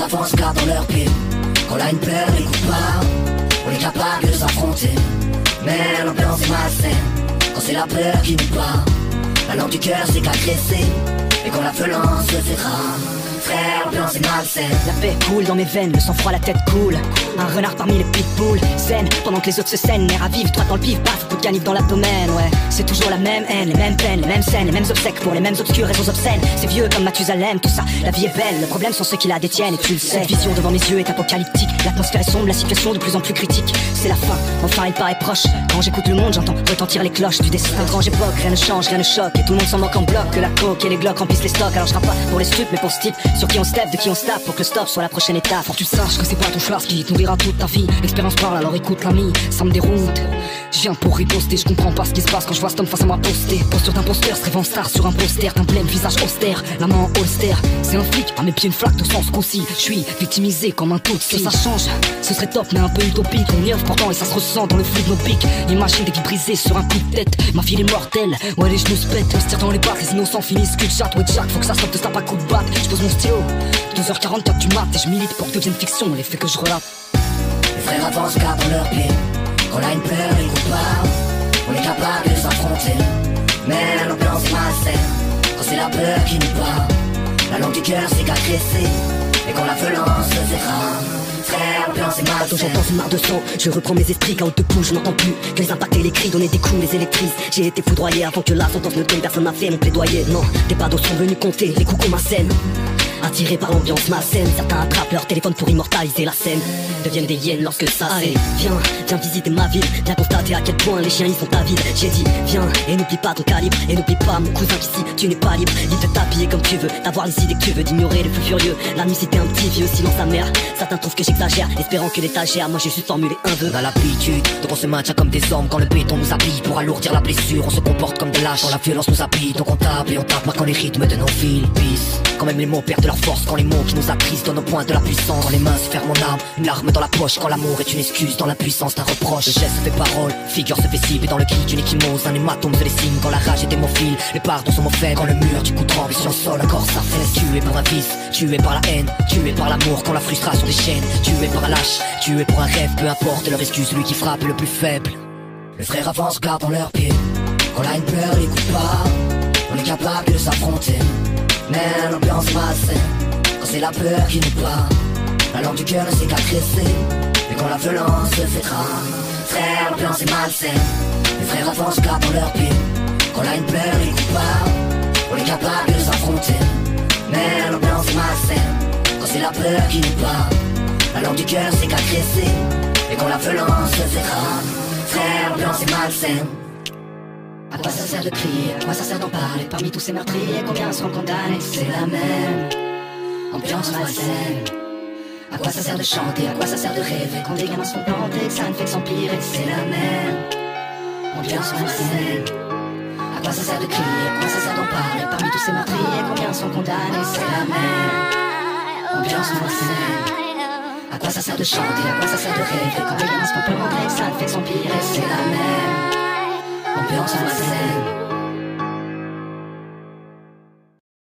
avance, gardent dans leurs pieds. Quand on a une peur, on n'écoute pas. On est capable de s'affronter, mais l'ambiance est malsaine. Quand c'est la peur qui nous parle, la langue du cœur c'est qu'agresser. Et quand la violence se fait rare, frère, l'ambiance est malsaine. La paix coule dans mes veines, le sang froid, la tête coule. Un renard parmi les pitbulls, zen pendant que les autres se saignent. Nerfs à vivre, droit dans le pif, paf, coup de canif dans l'abdomen. Ouais, c'est toujours la même haine, les mêmes peines, les mêmes scènes, les mêmes obsèques pour les mêmes obscures raisons obscènes. C'est vieux comme Mathusalem, tout ça, la vie est belle. Le problème sont ceux qui la détiennent et tu le sais. Cette vision devant mes yeux est apocalyptique. L'atmosphère est sombre, la situation de plus en plus critique. C'est la fin, enfin il paraît proche. Quand j'écoute le monde, j'entends retentir les cloches du destin. Grande époque, rien ne change, rien ne choque. Et tout le monde s'en moque en bloc. Que la coke et les glocks remplissent les stocks. Alors je rappe pas pour les stupes, mais pour ce type sur qui on step, de qui on se tape. Pour que le stop soit la prochaine étape. Pour que tu saches que c'est pas ton choix qui te nourrira toute ta vie. L'expérience parle, alors écoute l'ami, ça me déroute. Je viens pour riposter, je comprends pas ce qui se passe quand je vois cet homme face à moi poster. Posture d'imposteur, se rêve en star sur un poster. D'un plein visage austère, la main en holster. C'est un flic, à mes pieds une flaque de sang ce coup-ci. Je suis victimisé comme un tout. Que ça change, ce serait top mais un peu utopique. On y œuvre pourtant et ça se ressent dans le flux de nos pics. Imagine des vies brisées sur un coup de tête. Ma fille est mortelle, ouais les genoux se pètent. On se tire dans les pattes, les innocents finissent cul de chat. Ouais Jack, faut que ça sorte de ça pas coup de batte. Je pose mon stylo, 2h40 toi tu mates. Et je milite pour que devienne fiction les faits que je relate. Les frères avancent, gardent leurs pieds. Quand on a une peur, on n'écoute pas. On est capable de s'affronter, mais l'ambiance est malsaine. Quand c'est la peur qui nous parle, la langue du cœur c'est qu'agresser. Et quand la violence se fait rare, frère, l'ambiance est malsaine. J'entends une marre de sang, je reprends mes esprits. Quand on te pousse, je n'entends plus que les impacts et les cris, donner des coups, les électrises. J'ai été foudroyé avant que la sentence ne tombe. Personne n'a fait mon plaidoyer, non. Des badauds sont venus compter les coups qu'on m'assène. Attirés par l'ambiance malsaine, certains attrapent leur téléphone pour immortaliser la scène. Deviennent des hyènes lorsque ça c'est. Viens visiter ma ville, viens constater à quel point les chiens ils sont avides. J'ai dit viens et n'oublie pas ton calibre. Et n'oublie pas mon cousin qu'ici tu n'es pas libre. Libre de t'habiller comme tu veux, d'avoir les idées que tu veux, d'ignorer le plus furieux. La nuit c'était un petit vieux silence amer. Certains trouvent que j'exagère, espérant que l'étagère. Moi j'ai juste formulé un vœu. On a l'habitude de on se maintient comme des hommes. Quand le béton nous habille pour alourdir la blessure, on se comporte comme des lâches. Quand la violence nous habille, donc on tape et on tape, marquant les rythmes de nos fils. Peace. Quand même les mots perdent leur force, quand les mots qui nous attristent donnent au point de la puissance. Quand les mains se ferment en arme, une larme dans la poche. Quand l'amour est une excuse dans l'impuissance d'un reproche. Le geste fait parole, figure se fait cible. Et dans le cri d'une échymose, un hématome se dessine. Quand la rage est hémophile, les pardons sont mauvais. Quand le mur du coup tremble, sur le sol encore s'affaisse. Tué par un vice, tué par la haine, tué par l'amour. Quand la frustration déchaîne, tué par un lâche, tué pour un rêve. Peu importe leur excuse, celui qui frappe est le plus faible. Les frères avancent, gardent leurs pieds. Quand on a une peur, on n'écoute pas. On est capable de s'affronter, mais l'ambiance est malsaine. Quand c'est la peur qui nous parle, la langue du cœur ne sait qu'agresser. Et quand la violence se fait rare, frère, l'ambiance est malsaine. Les frères avancent, gardent leurs pieds. Quand on a une peur, on n'écoute pas. On est capable de s'affronter, mais l'ambiance est malsaine. Quand c'est la peur qui nous parle, la langue du cœur c'est qu'agresser. Et quand la violence se fait rare, frère, l'ambiance est malsaine. À quoi ça sert de crier, à quoi ça sert d'en parler? Parmi tous ces meurtriers, combien seront condamnés? C'est la même ambiance malsaine. À quoi ça sert de chanter, à quoi ça sert de rêver? Quand des gamins se font planter, que ça ne fait que s'empirer. C'est la même ambiance malsaine. À quoi ça sert de crier, à quoi ça sert d'en parler? Parmi tous ces meurtriers, combien sont condamnés? C'est la même ambiance malsaine. À quoi ça sert de chanter, à quoi ça sert de rêver? Quand des gamins se font planter, que ça ne fait que s'empirer. C'est la même ambiance malsaine.